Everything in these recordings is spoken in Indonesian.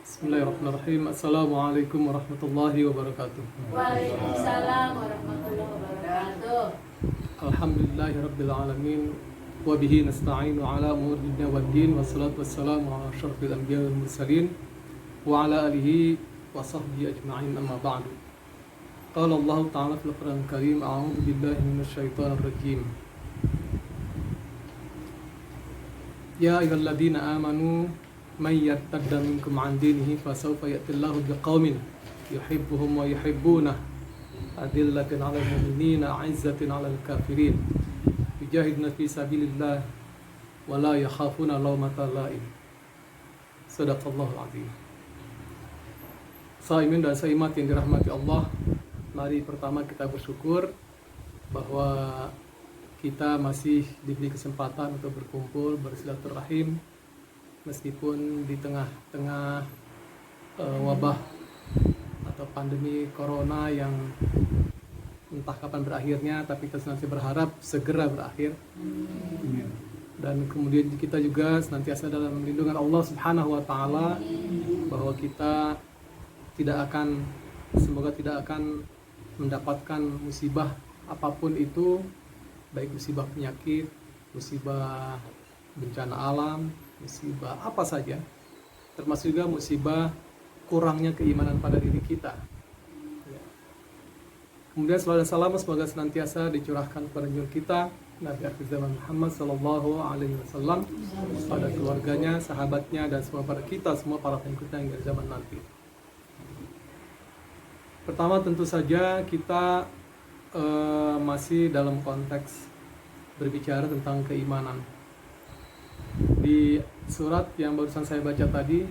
Bismillahirrahmanirrahim. Assalamualaikum warahmatullahi wabarakatuh. Waalaikumsalam warahmatullahi wabarakatuh. Alhamdulillahirabbil alamin wa bihi nasta'inu ala umuri dunya waddin wassalatu wassalamu ala asyrafil anbiya'i wal mursalin wa ala alihi wa sahbihi ajma'in amma ba'du. Qala Allah ta'ala fil Qur'anil Karim, a'udzu billahi minasy syaithanir rajim. Ya ayyuhalladzina amanu man yartadda minkum 'an dinihi fasawfa ya'tillahu biqaumin yuhibbuhum wa yuhibbunah adillatin 'alal mu'minina 'izzatin 'alal kafirin yujahiduna fi sabilillah wa la yakhafuna lawmata la'im. Shadaqallahul 'azim. Saimin dan saimat yang dirahmati Allah, mari pertama kita bersyukur bahwa kita masih diberi kesempatan untuk berkumpul bersilaturahim meskipun di tengah-tengah wabah atau pandemi corona yang entah kapan berakhirnya, tapi kita senantiasa berharap segera berakhir. Dan kemudian kita juga senantiasa dalam lindungan Allah Subhanahu wa taala, bahwa kita semoga tidak akan mendapatkan musibah apapun itu, baik musibah penyakit, musibah bencana alam, musibah apa saja, termasuk juga musibah kurangnya keimanan pada diri kita. Kemudian salawat dan salam semoga senantiasa dicurahkan kepada junjungan kita Nabi akhir zaman Muhammad sallallahu alaihi wasallam, pada keluarganya, sahabatnya, dan semua pada kita semua para pengikutnya hingga zaman nanti. Pertama tentu saja kita masih dalam konteks berbicara tentang keimanan. Di surat yang barusan saya baca tadi,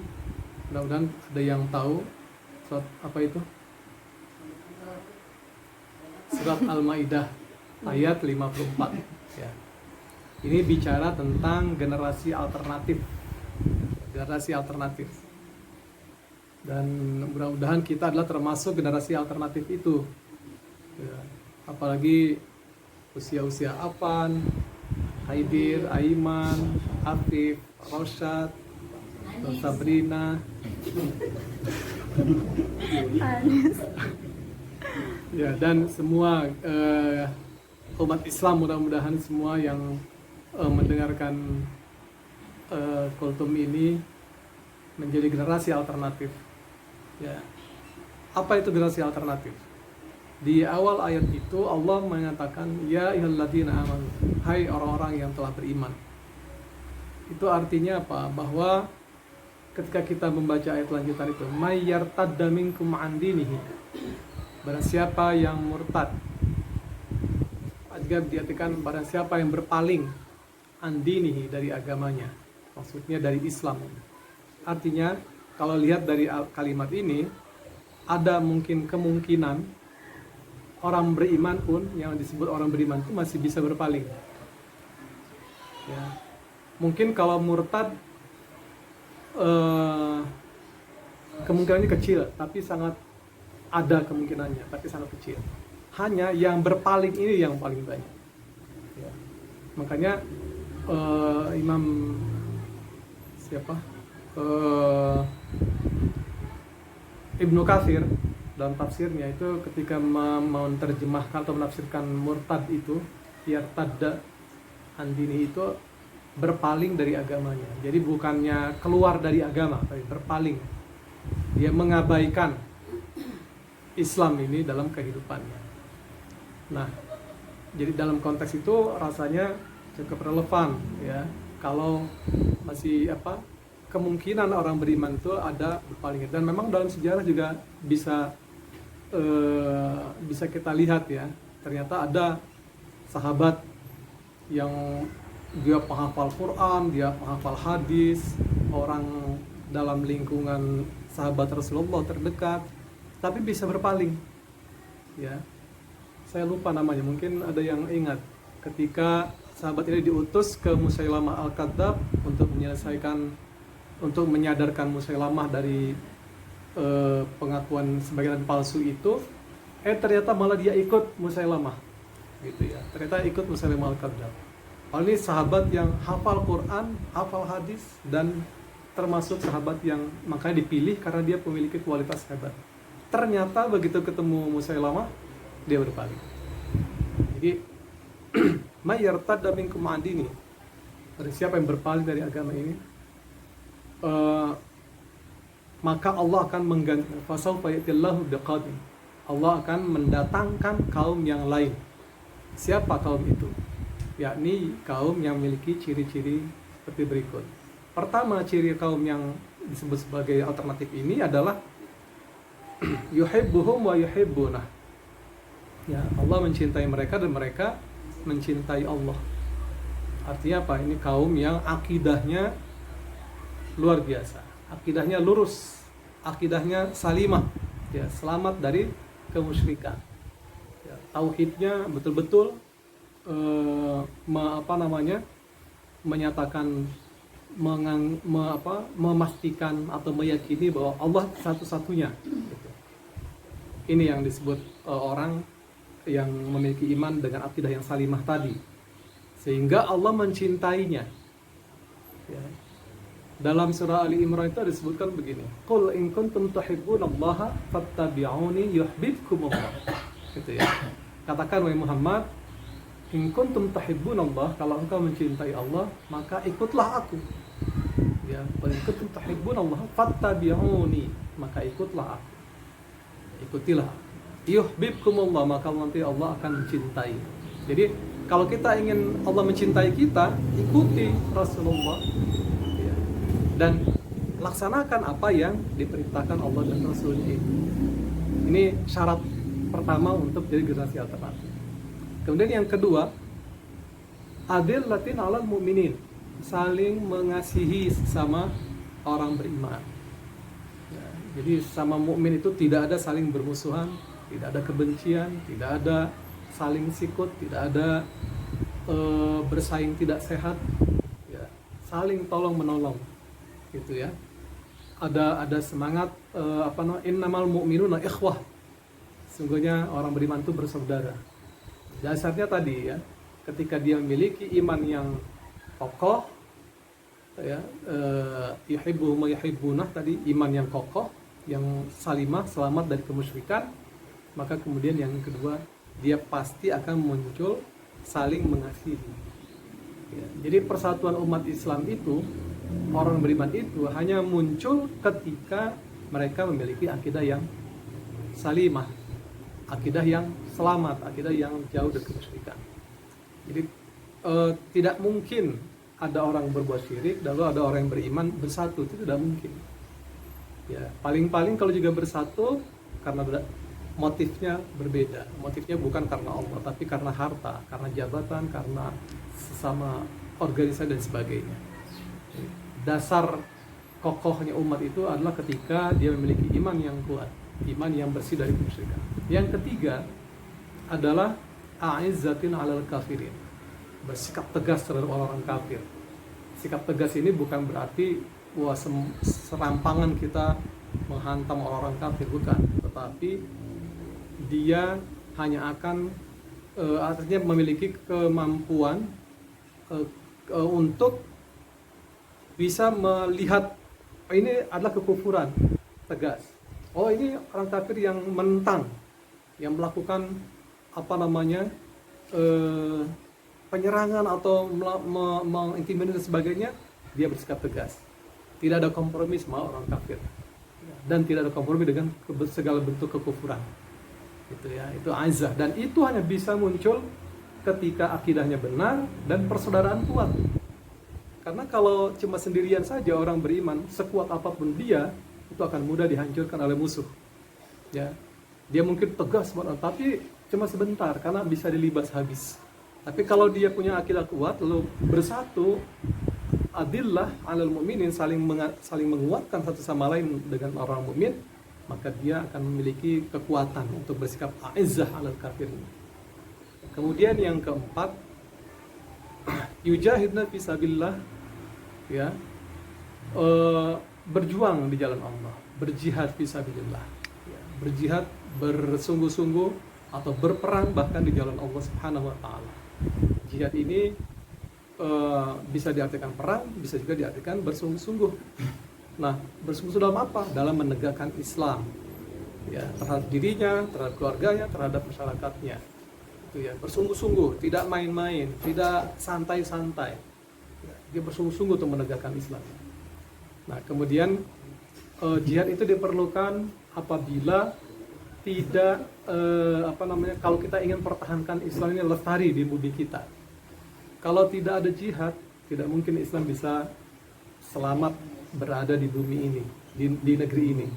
mudah-mudahan ada yang tahu surat apa itu? Surat Al-Maidah ayat 54 ya. Ini bicara tentang generasi alternatif. Generasi alternatif. Dan mudah-mudahan kita adalah termasuk generasi alternatif itu ya. Apalagi usia-usia Afan, Haidir, Aiman, Afif, Rosyad, Sabrina, ya, dan semua umat Islam, mudah-mudahan semua yang mendengarkan kultum ini menjadi generasi alternatif. Ya. Apa itu generasi alternatif? Di awal ayat itu Allah mengatakan ya ayyuhalladzina amanu, hai orang-orang yang telah beriman. Itu artinya apa? Bahwa ketika kita membaca ayat lanjutan itu, may yartadda minkum 'an dinihi, barang siapa yang murtad, juga diartikan barang siapa yang berpaling, an dinihi, dari agamanya, maksudnya dari Islam. Artinya kalau lihat dari kalimat ini, ada kemungkinan orang beriman pun, yang disebut orang beriman itu masih bisa berpaling ya. Mungkin kalau murtad kemungkinannya kecil, tapi sangat ada kemungkinannya, tapi sangat kecil. Hanya yang berpaling ini yang paling banyak ya. Makanya Imam Ibnu Katsir dalam tafsirnya itu ketika menerjemahkan atau menafsirkan murtad itu, yartadda an dini, itu berpaling dari agamanya. Jadi bukannya keluar dari agama, tapi berpaling. Dia mengabaikan Islam ini dalam kehidupannya. Nah, jadi dalam konteks itu rasanya cukup relevan ya. Kalau masih kemungkinan orang beriman itu ada berpaling. Dan memang dalam sejarah juga bisa kita lihat ya. Ternyata ada sahabat yang dia penghafal Quran, dia penghafal hadis, orang dalam lingkungan sahabat Rasulullah terdekat, tapi bisa berpaling ya. Saya lupa namanya, mungkin ada yang ingat, ketika sahabat ini diutus ke Musailamah Al-Kadzab untuk menyadarkan Musailamah dari pengakuan sebagai nabi palsu itu, ternyata malah dia ikut Musailamah gitu ya. Ternyata ikut Musailamah Al-Kadzab. Ini sahabat yang hafal Quran, hafal hadis, dan termasuk sahabat yang makanya dipilih karena dia memiliki kualitas hebat. Ternyata begitu ketemu Musailamah, dia berpaling. Jadi may yartadda minkum an dini, dari siapa yang berpaling dari agama ini, maka Allah akan mengganti. Fasawfa ya'tillahu biqaumin, Allah akan mendatangkan kaum yang lain. Siapa kaum itu? Yakni kaum yang memiliki ciri-ciri seperti berikut. Pertama, ciri kaum yang disebut sebagai alternatif ini adalah yuhibbuhum wa yuhibbunah. Ya, Allah mencintai mereka dan mereka mencintai Allah. Artinya apa? Ini kaum yang akidahnya luar biasa, akidahnya lurus, akidahnya salimah, ya, selamat dari kemusyrikan. Ya, tauhidnya betul-betul menyatakan, memastikan atau meyakini bahwa Allah satu-satunya. Gitu. Ini yang disebut orang yang memiliki iman dengan akidah yang salimah tadi, sehingga Allah mencintainya. Ya. Dalam surah Ali Imran itu disebutkan begini, qul in kuntum tuhibbunallaha fattabi'uni yuhibbukumullah. Gitu ya. Katakan wahai Muhammad, in kuntum tuhibbunallah, kalau engkau mencintai Allah maka ikutlah aku. Ya, qul in kuntum tuhibbunallah fattabi'uni, maka ikutlah aku. Ikutilah. Yuhibbukumullah, maka nanti Allah akan mencintai. Jadi kalau kita ingin Allah mencintai kita, ikuti Rasulullah. Dan laksanakan apa yang diperintahkan Allah dan Rasulnya itu. Ini syarat pertama untuk jadi generasi alternatif. Kemudian yang kedua, adillatin 'alal mu'minin, saling mengasihi sesama orang beriman. Ya, jadi sama mukmin itu tidak ada saling bermusuhan, tidak ada kebencian, tidak ada saling sikut, tidak ada bersaing tidak sehat. Ya, saling tolong menolong. Gitu ya, ada semangat innamal mu'minuna ikhwah, sungguhnya orang beriman itu bersaudara. Dasarnya tadi ya, ketika dia memiliki iman yang kokoh, ya, yuhibbuhum wa yuhibbunah tadi, iman yang kokoh, yang salimah, selamat dari kemusyrikan, maka kemudian yang kedua, dia pasti akan muncul saling mengasihi. Ya, jadi persatuan umat Islam itu, orang beriman itu hanya muncul ketika mereka memiliki akidah yang salimah, akidah yang selamat, akidah yang jauh dari kemusyrikan. Jadi tidak mungkin ada orang berbuat syirik lalu ada orang yang beriman bersatu, itu tidak mungkin. Ya, paling-paling kalau juga bersatu karena motifnya berbeda. Motifnya bukan karena Allah, tapi karena harta, karena jabatan, karena sesama organisasi dan sebagainya. Dasar kokohnya umat itu adalah ketika dia memiliki iman yang kuat, iman yang bersih dari kemusyrikan. Yang ketiga adalah a'izzatin 'alal kafirin, bersikap tegas terhadap orang-orang kafir. Sikap tegas ini bukan berarti serampangan kita menghantam orang-orang kafir, bukan, tetapi dia hanya akan artinya memiliki kemampuan untuk bisa melihat ini adalah kekufuran tegas. Oh, ini orang kafir yang menentang, yang melakukan penyerangan atau mengintimidasi dan sebagainya, dia bersikap tegas. Tidak ada kompromi sama orang kafir, dan tidak ada kompromi dengan segala bentuk kekufuran. Gitu ya, itu azah, dan itu hanya bisa muncul ketika akidahnya benar dan persaudaraan kuat. Karena kalau cuma sendirian saja orang beriman, sekuat apapun dia, itu akan mudah dihancurkan oleh musuh. Ya, dia mungkin tegas, tapi cuma sebentar karena bisa dilibas habis. Tapi kalau dia punya akidah kuat, lalu bersatu, adillah 'alal mu'minin, saling menguatkan satu sama lain dengan orang mukmin, maka dia akan memiliki kekuatan untuk bersikap a'izzah 'alal kafirin. Kemudian yang keempat, yujahidna fisabilillah, ya, berjuang di jalan Allah, berjihad fisabilillah, ya, berjihad bersungguh-sungguh atau berperang bahkan di jalan Allah Subhanahu wa taala. Jihad ini bisa diartikan perang, bisa juga diartikan bersungguh-sungguh. Nah, bersungguh-sungguh dalam apa? Dalam menegakkan Islam, ya, terhadap dirinya, terhadap keluarganya, terhadap masyarakatnya. Itu ya, bersungguh-sungguh, tidak main-main, tidak santai-santai. Ya, dia bersungguh-sungguh untuk menegakkan Islam. Nah, kemudian jihad itu diperlukan apabila tidak kalau kita ingin pertahankan Islam ini lestari di bumi kita. Kalau tidak ada jihad, tidak mungkin Islam bisa selamat berada di bumi ini, di negeri ini.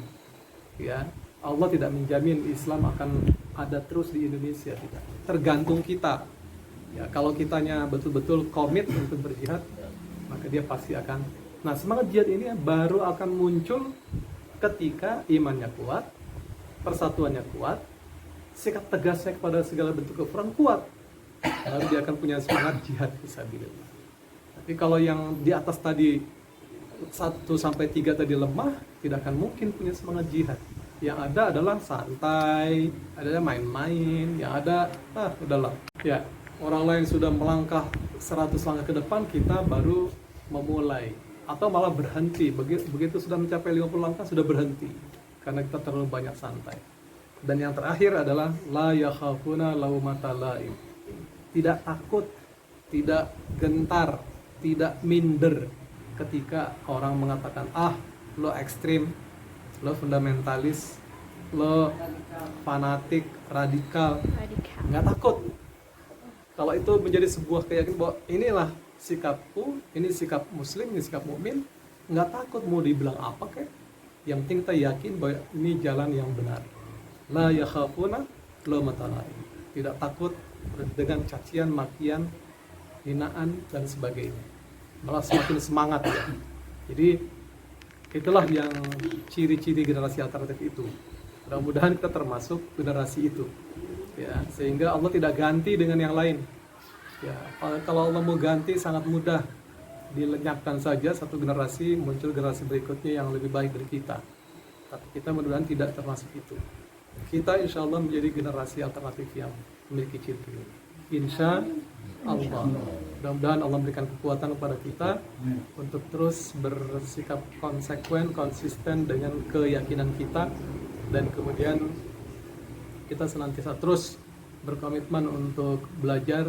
Ya, Allah tidak menjamin Islam akan ada terus di Indonesia, tidak. Tergantung kita. Ya, kalau kitanya betul-betul komit untuk berjihad, maka dia pasti akan. Nah, semangat jihad ini baru akan muncul ketika imannya kuat, persatuannya kuat, sikap tegasnya kepada segala bentuk kekufuran kuat. Lalu dia akan punya semangat jihad fisabilillah. Tapi kalau yang di atas tadi 1 sampai 3 tadi lemah, tidak akan mungkin punya semangat jihad. Yang ada adalah santai, ada main-main, yang ada udahlah. Ya, orang lain sudah melangkah 100 langkah ke depan, kita baru memulai atau malah berhenti. Begitu sudah mencapai 50 langkah sudah berhenti karena kita terlalu banyak santai. Dan yang terakhir adalah la yakhafuna laumata laim. Tidak takut, tidak gentar, tidak minder ketika orang mengatakan lo ekstrim, lo fundamentalis, lo fanatik, radikal. Nggak takut. Kalau itu menjadi sebuah keyakinan bahwa inilah sikapku, ini sikap muslim, ini sikap mukmin, nggak takut mau dibilang apa kek. Yang penting kita yakin bahwa ini jalan yang benar. La yakhafuna laumata laim. Tidak takut dengan cacian, makian, hinaan dan sebagainya. Malah semakin semangat ya. Jadi itulah yang ciri-ciri generasi alternatif itu. Mudah-mudahan kita termasuk generasi itu. Ya, sehingga Allah tidak ganti dengan yang lain. Ya, kalau Allah mau ganti sangat mudah, dilenyapkan saja satu generasi, muncul generasi berikutnya yang lebih baik dari kita. Tapi kita mudah-mudahan tidak termasuk itu. Kita insya Allah menjadi generasi alternatif yang memiliki ciri ini. Insya Allah. Mudah-mudahan Allah memberikan kekuatan kepada kita untuk terus bersikap konsekuen, konsisten dengan keyakinan kita, dan kemudian kita senantiasa terus berkomitmen untuk belajar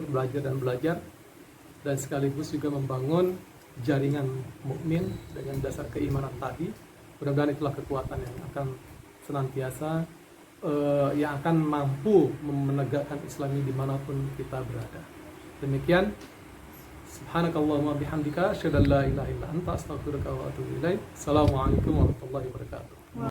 dan sekaligus juga membangun jaringan mukmin dengan dasar keimanan tadi. Mudah-mudahan itulah kekuatan yang akan senantiasa yang akan mampu menegakkan Islam ini dimanapun kita berada. Demikian. Subhanakallahumma bihamdika asyhadu an la ilaha illa anta astaghfiruka wa atubu ilaik. Assalamualaikum warahmatullahi wabarakatuh.